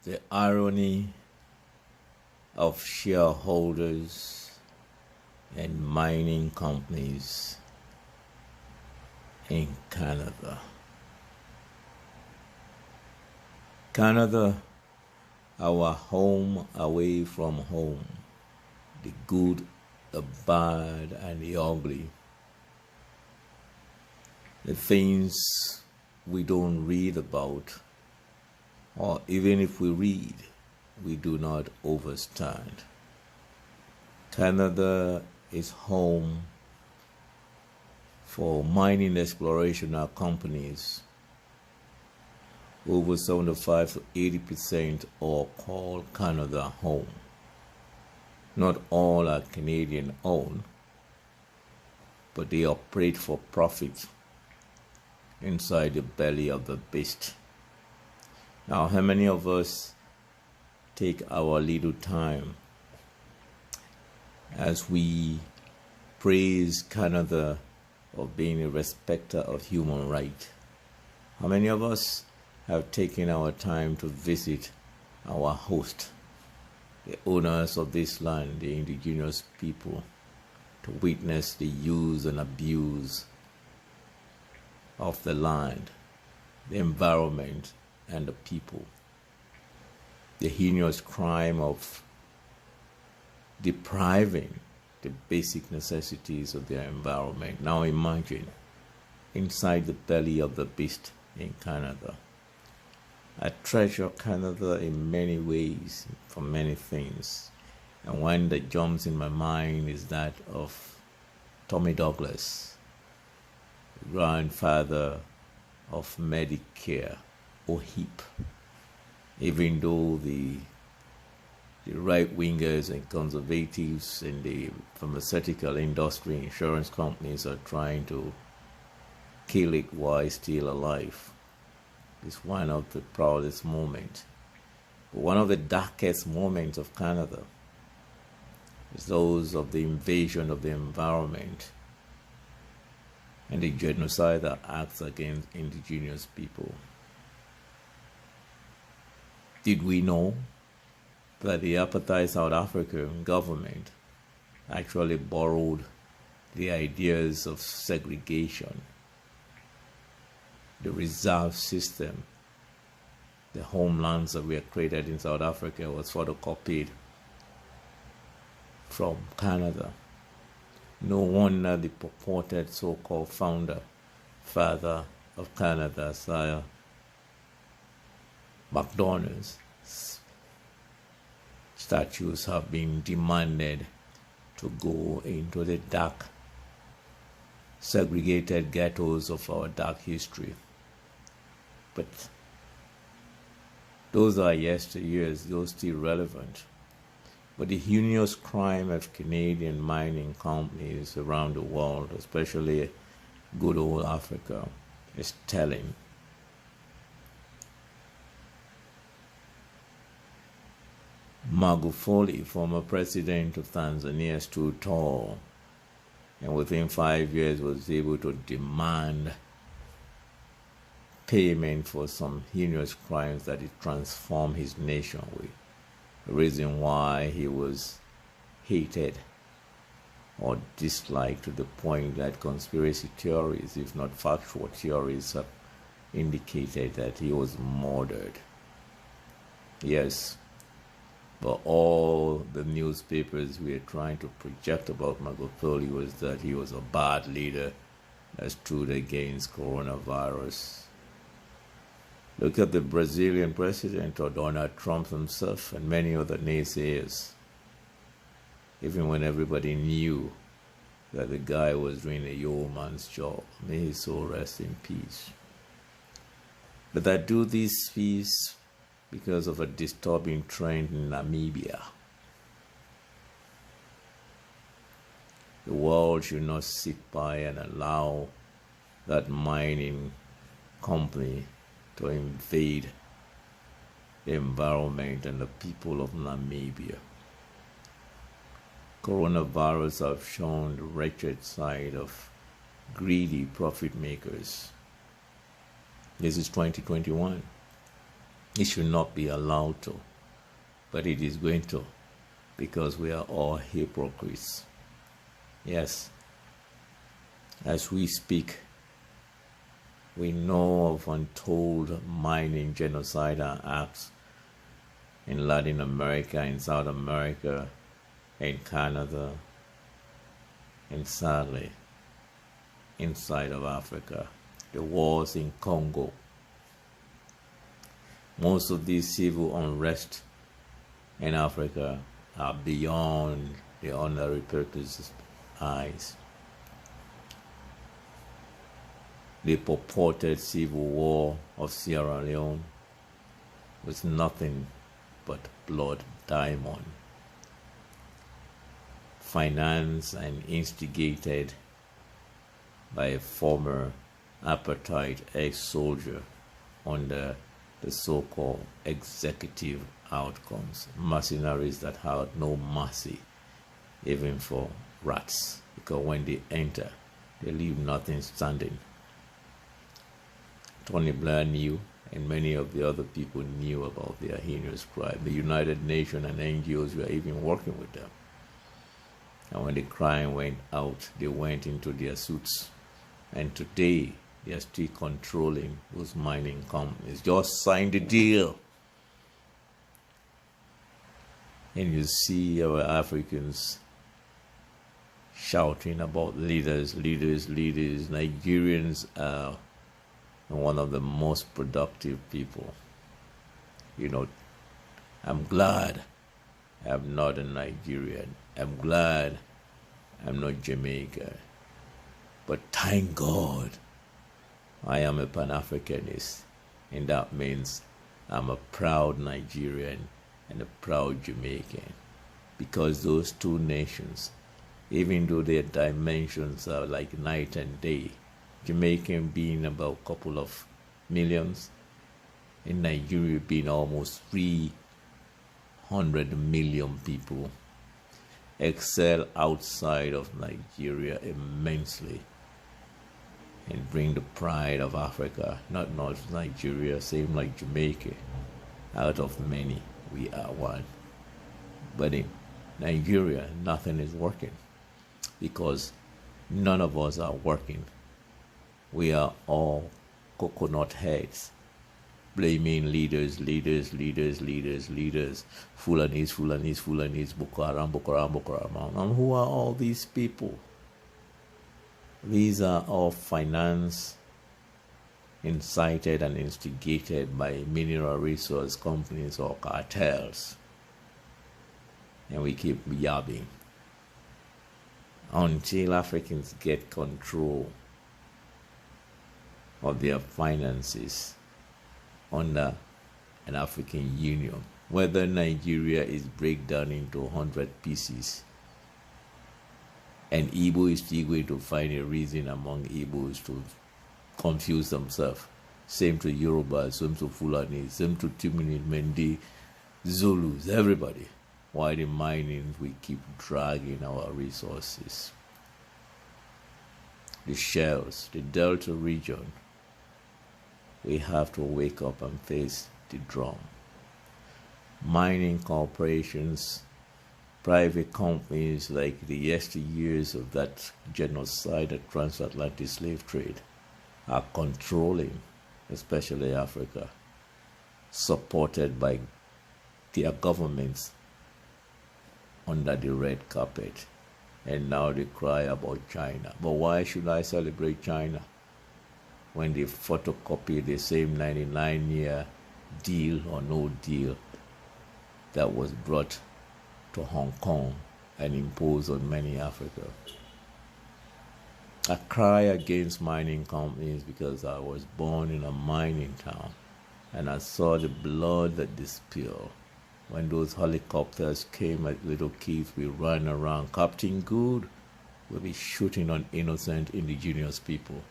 The irony of shareholders and mining companies in Canada. Canada, our home away from home, the good, the bad, and the ugly. The things we don't read about, or even if we read, we do not understand. Canada is home for mining exploration companies. Over 75 to 80% are called Canada home. Not all are Canadian owned, but they operate for profit inside the belly of the beast. Now, how many of us take our little time as we praise Canada of being a respecter of human rights? How many of us have taken our time to visit our host, the owners of this land, the indigenous people, to witness the use and abuse of the land, the environment, and the people? The heinous crime of depriving the basic necessities of their environment. Now imagine inside the belly of the beast in Canada. I treasure Canada in many ways, for many things. And one that jumps in my mind is that of Tommy Douglas, grandfather of Medicare, or HIP. Even though the right-wingers and conservatives and the pharmaceutical industry, insurance companies are trying to kill it while it's still alive. It's one of the proudest moments. But one of the darkest moments of Canada is those of the invasion of the environment and the genocidal acts against indigenous people. Did we know that the apartheid South African government actually borrowed the ideas of segregation, the reserve system, the homelands that were created in South Africa was photocopied from Canada? No wonder the purported so-called father of Canada, Sir McDonald's, statues have been demanded to go into the dark, segregated ghettos of our dark history. But those are yesteryears, those still relevant. But the heinous crime of Canadian mining companies around the world, especially good old Africa, is telling. Magufuli, former president of Tanzania, stood tall and within 5 years was able to demand payment for some heinous crimes that he transformed his nation with. The reason why he was hated or disliked to the point that conspiracy theories, if not factual theories, have indicated that he was murdered. Yes, but all the newspapers were trying to project about Magufuli was that he was a bad leader that stood against coronavirus. Look at the Brazilian president, or Donald Trump himself, and many other naysayers. Even when everybody knew that the guy was doing a yeoman's job. May his soul rest in peace. But I do this piece because of a disturbing trend in Namibia. The world should not sit by and allow that mining company to invade the environment and the people of Namibia. Coronavirus have shown the wretched side of greedy profit makers. This is 2021. It should not be allowed to, but it is going to, because we are all hypocrites. Yes, as we speak, we know of untold mining genocidal acts in Latin America, in South America, in Canada, and sadly, inside of Africa, the wars in Congo. Most of these civil unrest in Africa are beyond the ordinary person's eyes. The purported civil war of Sierra Leone was nothing but blood diamond, financed and instigated by a former apartheid ex-soldier under the so-called executive outcomes, mercenaries that had no mercy even for rats, because when they enter, they leave nothing standing. Tony Blair knew, and many of the other people knew about their heinous crime. The United Nations and NGOs were even working with them. And when the crime went out, they went into their suits. And today, they are still controlling those mining companies. Just signed the deal. And you see our Africans shouting about leaders, leaders, leaders. Nigerians are one of the most productive people. You know, I'm glad I'm not a Nigerian. I'm glad I'm not Jamaican. But thank God I am a Pan-Africanist. And that means I'm a proud Nigerian and a proud Jamaican. Because those two nations, even though their dimensions are like night and day, Jamaican being about a couple of millions, in Nigeria being almost 300 million people, excel outside of Nigeria immensely and bring the pride of Africa, not Nigeria, same like Jamaica. Out of many, we are one. But in Nigeria, nothing is working because none of us are working. We are all coconut heads, blaming leaders, leaders, leaders, leaders, leaders, Fulanis, Fulanis, Fulanis, Boko Haram, Boko Haram, Boko Haram. And who are all these people? These are all financed, incited, and instigated by mineral resource companies or cartels. And we keep yabbing until Africans get control of their finances under an African Union. Whether Nigeria is breakdown into 100 pieces and Igbo is still going to find a reason among Igbos to confuse themselves. Same to Yoruba, same to Fulani, same to Timini, Mendi, Zulus, everybody. Why the mining, we keep dragging our resources. The shells, the Delta region, we have to wake up and face the drum. Mining corporations, private companies like the yesteryears of that genocide, the transatlantic slave trade, are controlling, especially Africa, supported by their governments under the red carpet. And now they cry about China. But why should I celebrate China when they photocopy the same 99-year deal or no deal that was brought to Hong Kong and imposed on many Africa? I cry against mining companies because I was born in a mining town and I saw the blood that they spill. When those helicopters came as little kids, we ran around. Captain Good will be shooting on innocent indigenous people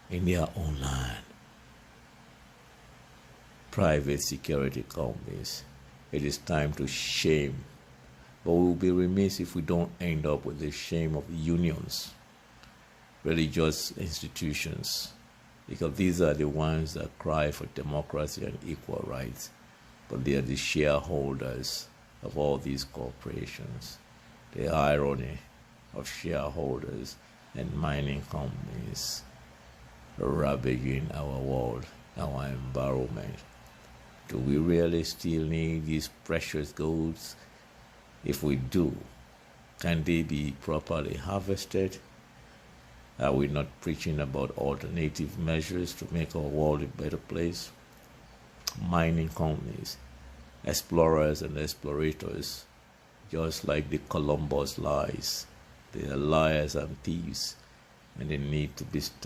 in their own land. Private security companies. It is time to shame. But we will be remiss if we don't end up with the shame of unions, religious institutions, because these are the ones that cry for democracy and equal rights, but they are the shareholders of all these corporations. The irony of shareholders and mining companies ravaging our world, our environment. Do we really still need these precious goods? If we do, can they be properly harvested? Are we not preaching about alternative measures to make our world a better place? Mining companies, explorers and explorators, just like the Columbus lies, they are liars and thieves, and they need to be stopped.